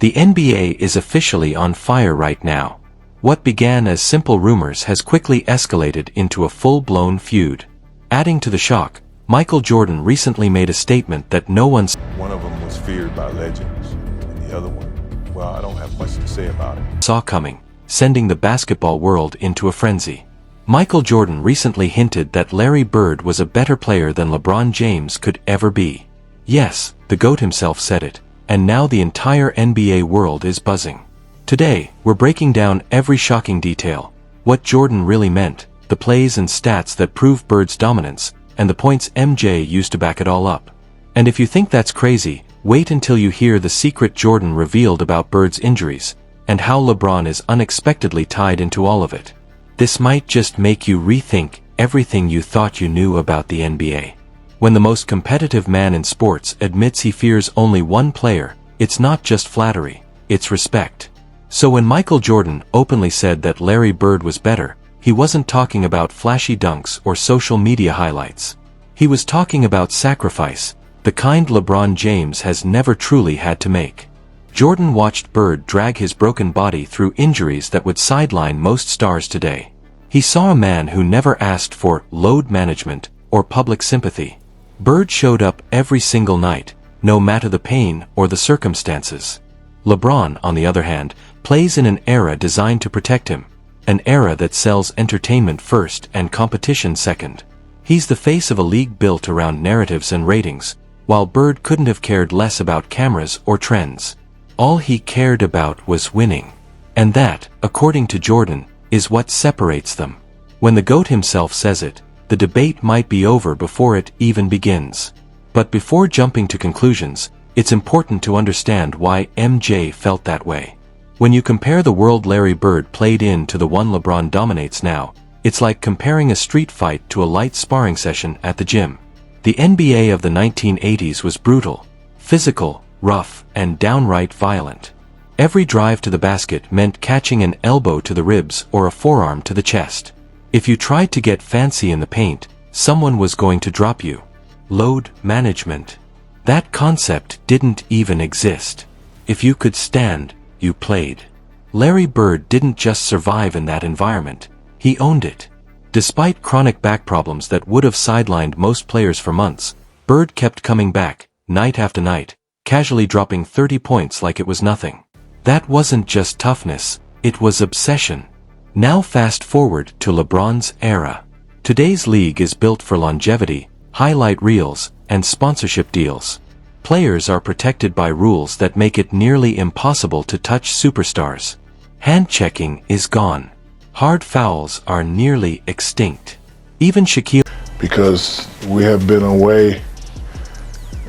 The NBA is officially on fire right now. What began as simple rumors has quickly escalated into a full-blown feud. Adding to the shock, Michael Jordan recently made a statement that no one One of them was feared by legends, and the other one, well, I don't have much to say about it. saw coming, sending the basketball world into a frenzy. Michael Jordan recently hinted that Larry Bird was a better player than LeBron James could ever be. Yes, the GOAT himself said it, and now the entire NBA world is buzzing. Today, we're breaking down every shocking detail, what Jordan really meant, the plays and stats that prove Bird's dominance, and the points MJ used to back it all up. And if you think that's crazy, wait until you hear the secret Jordan revealed about Bird's injuries, and how LeBron is unexpectedly tied into all of it. This might just make you rethink everything you thought you knew about the NBA. When the most competitive man in sports admits he fears only one player, it's not just flattery, it's respect. So when Michael Jordan openly said that Larry Bird was better, he wasn't talking about flashy dunks or social media highlights. He was talking about sacrifice, the kind LeBron James has never truly had to make. Jordan watched Bird drag his broken body through injuries that would sideline most stars today. He saw a man who never asked for load management or public sympathy. Bird showed up every single night, no matter the pain or the circumstances. LeBron, on the other hand, plays in an era designed to protect him, an era that sells entertainment first and competition second. He's the face of a league built around narratives and ratings, while Bird couldn't have cared less about cameras or trends. All he cared about was winning. And that, according to Jordan, is what separates them. When the GOAT himself says it, the debate might be over before it even begins. But before jumping to conclusions, it's important to understand why MJ felt that way. When you compare the world Larry Bird played in to the one LeBron dominates now, it's like comparing a street fight to a light sparring session at the gym. The NBA of the 1980s was brutal, physical, rough, and downright violent. Every drive to the basket meant catching an elbow to the ribs or a forearm to the chest. If you tried to get fancy in the paint, someone was going to drop you. Load management. That concept didn't even exist. If you could stand, you played. Larry Bird didn't just survive in that environment, he owned it. Despite chronic back problems that would have sidelined most players for months, Bird kept coming back, night after night, casually dropping 30 points like it was nothing. That wasn't just toughness, it was obsession. Now fast forward to LeBron's era. Today's league is built for longevity, highlight reels, and sponsorship deals. Players are protected by rules that make it nearly impossible to touch superstars. Hand-checking is gone. Hard fouls are nearly extinct. Even Shaquille... Because we have been away,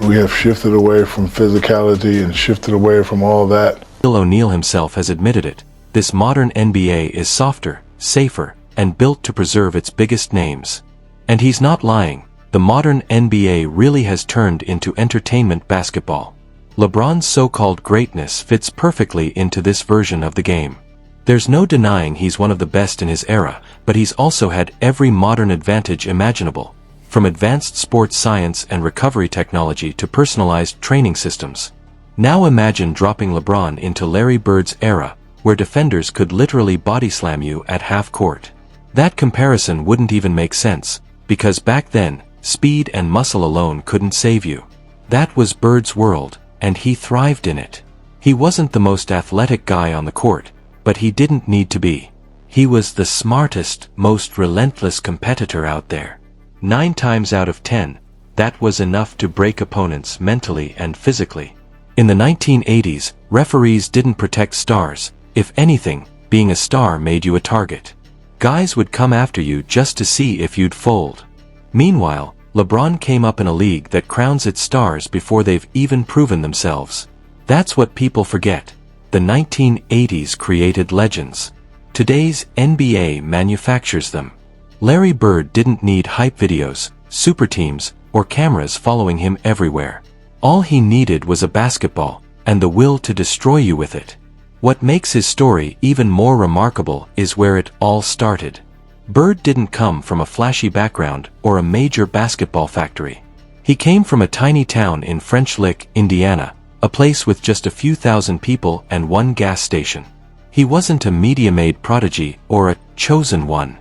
we have shifted away from physicality and shifted away from all that. O'Neal himself has admitted it. This modern NBA is softer, safer, and built to preserve its biggest names. And he's not lying. The modern NBA really has turned into entertainment basketball. LeBron's so-called greatness fits perfectly into this version of the game. There's no denying he's one of the best in his era, but he's also had every modern advantage imaginable, from advanced sports science and recovery technology to personalized training systems. Now imagine dropping LeBron into Larry Bird's era, where defenders could literally body slam you at half court. That comparison wouldn't even make sense, because back then, speed and muscle alone couldn't save you. That was Bird's world, and he thrived in it. He wasn't the most athletic guy on the court, but he didn't need to be. He was the smartest, most relentless competitor out there. 9 times out of 10, that was enough to break opponents mentally and physically. In the 1980s, referees didn't protect stars. If anything, being a star made you a target. Guys would come after you just to see if you'd fold. Meanwhile, LeBron came up in a league that crowns its stars before they've even proven themselves. That's what people forget. The 1980s created legends. Today's NBA manufactures them. Larry Bird didn't need hype videos, super teams, or cameras following him everywhere. All he needed was a basketball, and the will to destroy you with it. What makes his story even more remarkable is where it all started. Bird didn't come from a flashy background or a major basketball factory. He came from a tiny town in French Lick, Indiana, a place with just a few thousand people and one gas station. He wasn't a media-made prodigy or a chosen one.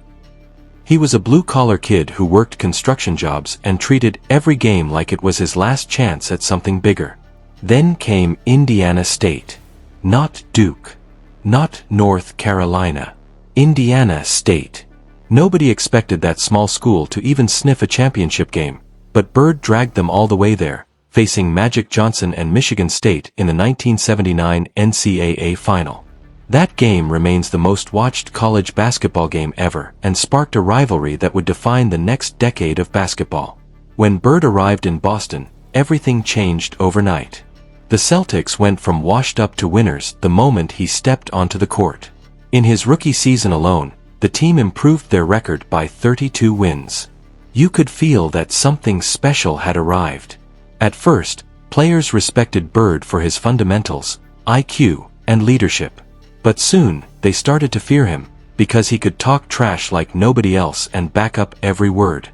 He was a blue-collar kid who worked construction jobs and treated every game like it was his last chance at something bigger. Then came Indiana State. Not Duke. Not North Carolina. Indiana State. Nobody expected that small school to even sniff a championship game, but Bird dragged them all the way there, facing Magic Johnson and Michigan State in the 1979 NCAA Final. That game remains the most watched college basketball game ever and sparked a rivalry that would define the next decade of basketball. When Bird arrived in Boston, everything changed overnight. The Celtics went from washed up to winners the moment he stepped onto the court. In his rookie season alone, the team improved their record by 32 wins. You could feel that something special had arrived. At first, players respected Bird for his fundamentals, IQ, and leadership. But soon, they started to fear him, because he could talk trash like nobody else and back up every word.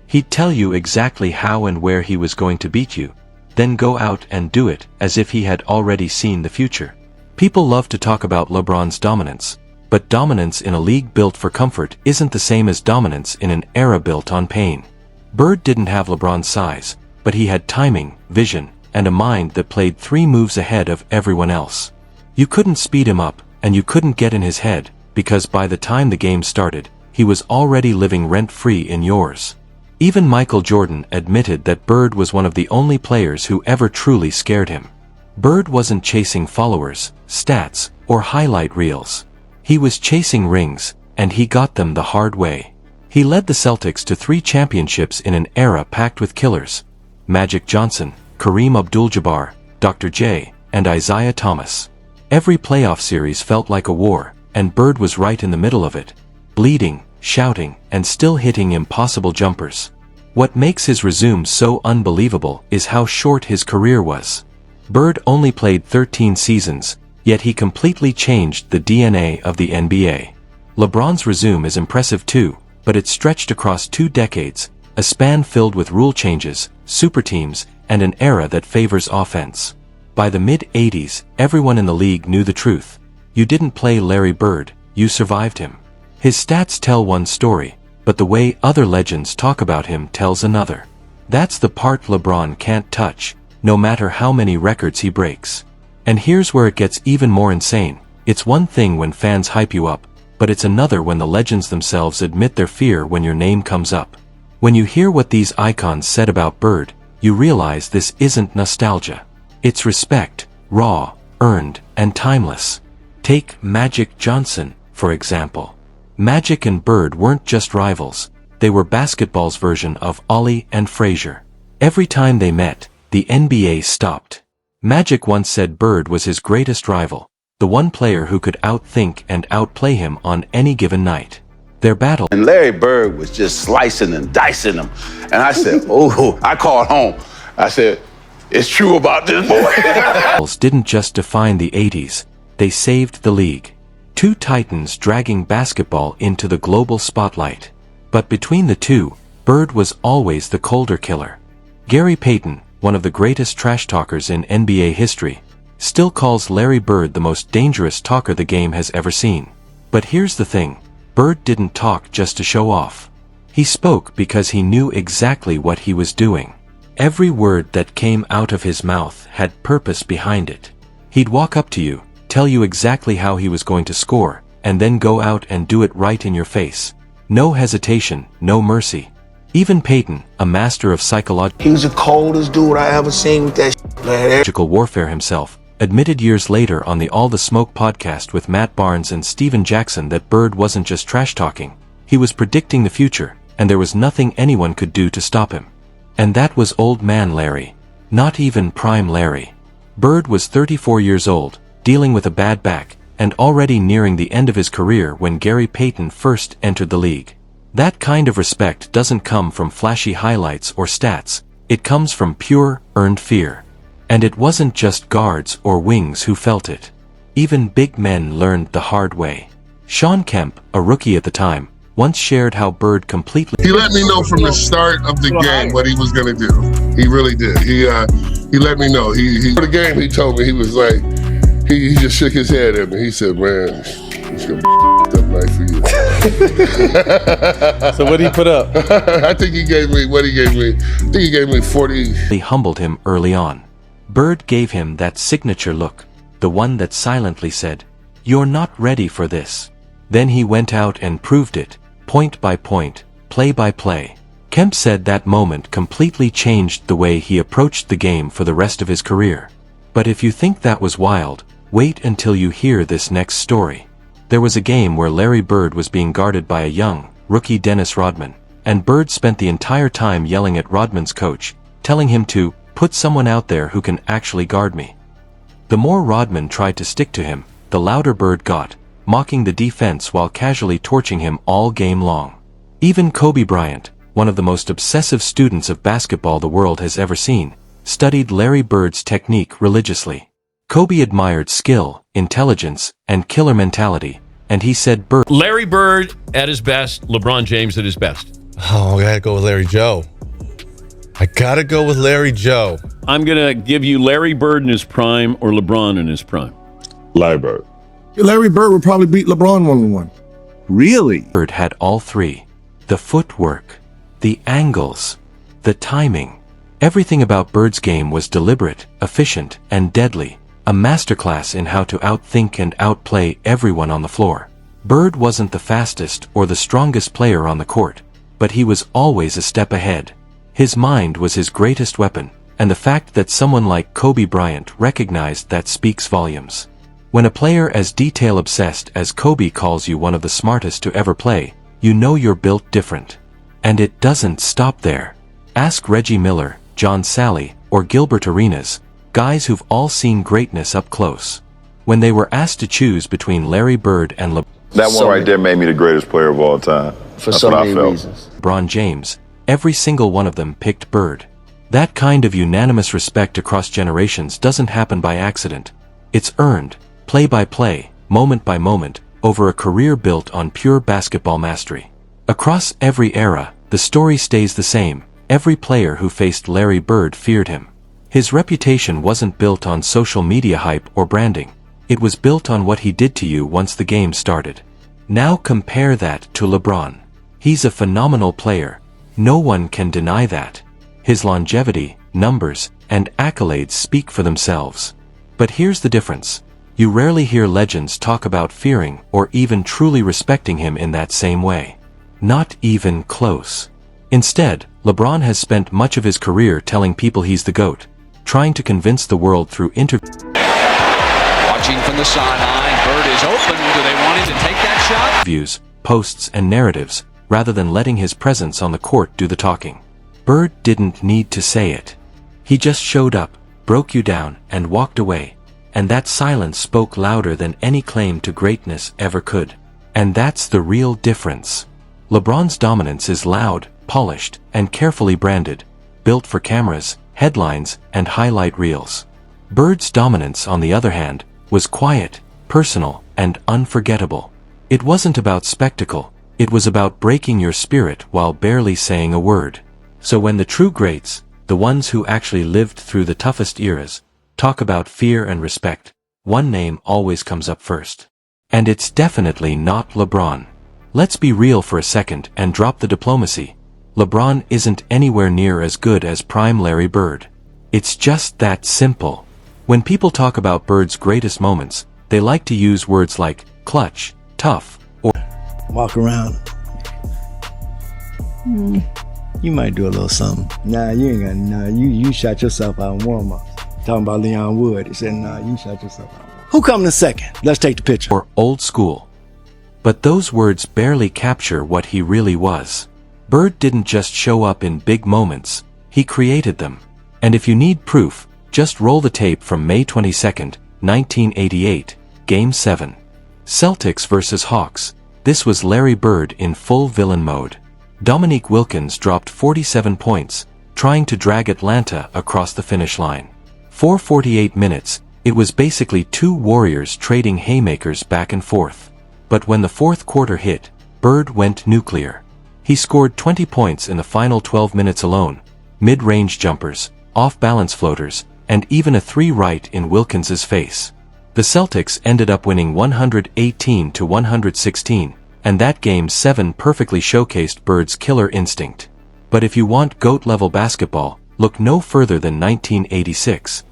He'd tell you exactly how and where he was going to beat you, then go out and do it as if he had already seen the future. People love to talk about LeBron's dominance, but dominance in a league built for comfort isn't the same as dominance in an era built on pain. Bird didn't have LeBron's size, but he had timing, vision, and a mind that played 3 moves ahead of everyone else. You couldn't speed him up, and you couldn't get in his head, because by the time the game started, he was already living rent-free in yours. Even Michael Jordan admitted that Bird was one of the only players who ever truly scared him. Bird wasn't chasing followers, stats, or highlight reels. He was chasing rings, and he got them the hard way. He led the Celtics to 3 championships in an era packed with killers: Magic Johnson, Kareem Abdul-Jabbar, Dr. J, and Isaiah Thomas. Every playoff series felt like a war, and Bird was right in the middle of it, bleeding, shouting, and still hitting impossible jumpers. What makes his resume so unbelievable is how short his career was. Bird only played 13 seasons, yet he completely changed the DNA of the NBA. LeBron's resume is impressive too, but it stretched across 2 decades, a span filled with rule changes, super teams, and an era that favors offense. By the mid-80s, everyone in the league knew the truth. You didn't play Larry Bird, you survived him. His stats tell one story, but the way other legends talk about him tells another. That's the part LeBron can't touch, no matter how many records he breaks. And here's where it gets even more insane. It's one thing when fans hype you up, but it's another when the legends themselves admit their fear when your name comes up. When you hear what these icons said about Bird, you realize this isn't nostalgia. It's respect, raw, earned, and timeless. Take Magic Johnson, for example. Magic and Bird weren't just rivals, they were basketball's version of Ollie and Frazier. Every time they met, the NBA stopped. Magic once said Bird was his greatest rival, the one player who could outthink and outplay him on any given night. Their battle, and Larry Bird was just slicing and dicing them. And I said, oh, I called home. I said, it's true about this boy. didn't just define the 80s, they saved the league. 2 titans dragging basketball into the global spotlight. But between the two, Bird was always the colder killer. Gary Payton, one of the greatest trash talkers in NBA history, still calls Larry Bird the most dangerous talker the game has ever seen. But here's the thing, Bird didn't talk just to show off. He spoke because he knew exactly what he was doing. Every word that came out of his mouth had purpose behind it. He'd walk up to you, tell you exactly how he was going to score, and then go out and do it right in your face. No hesitation, no mercy. Even Payton, a master of psychological He was the coldest dude I ever seen with that warfare himself, admitted years later on the All the Smoke podcast with Matt Barnes and Steven Jackson that Bird wasn't just trash talking, he was predicting the future, and there was nothing anyone could do to stop him. And that was old man Larry. Not even prime Larry. Bird was 34 years old, dealing with a bad back, and already nearing the end of his career when Gary Payton first entered the league. That kind of respect doesn't come from flashy highlights or stats, it comes from pure, earned fear. And it wasn't just guards or wings who felt it. Even big men learned the hard way. Shawn Kemp, a rookie at the time, once shared how Bird completely... He let me know from the start of the game what he was going to do. He really did. He let me know. For the game, he told me, he was like, he just shook his head at me. He said, man, it's going to be up night for you. So what did he put up? I think he gave me, I think he gave me 40. They humbled him early on. Bird gave him that signature look, the one that silently said, "You're not ready for this." Then he went out and proved it, point by point, play by play. Kemp said that moment completely changed the way he approached the game for the rest of his career. But if you think that was wild, wait until you hear this next story. There was a game where Larry Bird was being guarded by a young, rookie Dennis Rodman, and Bird spent the entire time yelling at Rodman's coach, telling him to put someone out there who can actually guard me. The more Rodman tried to stick to him, the louder Bird got, mocking the defense while casually torching him all game long. Even Kobe Bryant, one of the most obsessive students of basketball the world has ever seen, studied Larry Bird's technique religiously. Kobe admired skill, intelligence, and killer mentality, and he said Larry Bird at his best, LeBron James at his best. Oh, I gotta go with Larry Joe. I'm going to give you Larry Bird in his prime or LeBron in his prime. Larry Bird. Larry Bird would probably beat LeBron 1-on-1. Really? Bird had all three. The footwork, the angles, the timing. Everything about Bird's game was deliberate, efficient, and deadly, a masterclass in how to outthink and outplay everyone on the floor. Bird wasn't the fastest or the strongest player on the court, but he was always a step ahead. His mind was his greatest weapon, and the fact that someone like Kobe Bryant recognized that speaks volumes. When a player as detail-obsessed as Kobe calls you one of the smartest to ever play, you know you're built different. And it doesn't stop there. Ask Reggie Miller, John Sally, or Gilbert Arenas, guys who've all seen greatness up close. When they were asked to choose between Larry Bird and That one right there made me the greatest player of all time. For so many reasons. LeBron James, every single one of them picked Bird. That kind of unanimous respect across generations doesn't happen by accident. It's earned, play by play, moment by moment, over a career built on pure basketball mastery. Across every era, the story stays the same. Every player who faced Larry Bird feared him. His reputation wasn't built on social media hype or branding. It was built on what he did to you once the game started. Now compare that to LeBron. He's a phenomenal player. No one can deny that. His longevity, numbers, and accolades speak for themselves. But here's the difference. You rarely hear legends talk about fearing or even truly respecting him in that same way. Not even close. Instead, LeBron has spent much of his career telling people he's the GOAT, trying to convince the world through Watching from the sideline, Bird is open. Do they want him to take that shot? interviews, posts, and narratives, rather than letting his presence on the court do the talking. Bird didn't need to say it. He just showed up, broke you down, and walked away. And that silence spoke louder than any claim to greatness ever could. And that's the real difference. LeBron's dominance is loud, polished, and carefully branded, built for cameras, headlines, and highlight reels. Bird's dominance, on the other hand, was quiet, personal, and unforgettable. It wasn't about spectacle, it was about breaking your spirit while barely saying a word. So when the true greats, the ones who actually lived through the toughest eras, talk about fear and respect, one name always comes up first. And it's definitely not LeBron. Let's be real for a second and drop the diplomacy. LeBron isn't anywhere near as good as prime Larry Bird. It's just that simple. When people talk about Bird's greatest moments, they like to use words like clutch, tough, or Walk around. You might do a little something. Nah, you ain't got. Nah, you shot yourself out in warm up. Talking about Leon Wood, he said, "Nah, you shot yourself out." Who coming in second? Let's take the picture. or old school. But those words barely capture what he really was. Bird didn't just show up in big moments, he created them. And if you need proof, just roll the tape from May 22, 1988, Game 7. Celtics vs. Hawks. This was Larry Bird in full villain mode. Dominique Wilkins dropped 47 points, trying to drag Atlanta across the finish line. For 48 minutes, it was basically two warriors trading haymakers back and forth. But when the fourth quarter hit, Bird went nuclear. He scored 20 points in the final 12 minutes alone, mid-range jumpers, off-balance floaters, and even a 3 right in Wilkins's face. The Celtics ended up winning 118-116, and that Game 7 perfectly showcased Bird's killer instinct. But if you want GOAT-level basketball, look no further than 1986,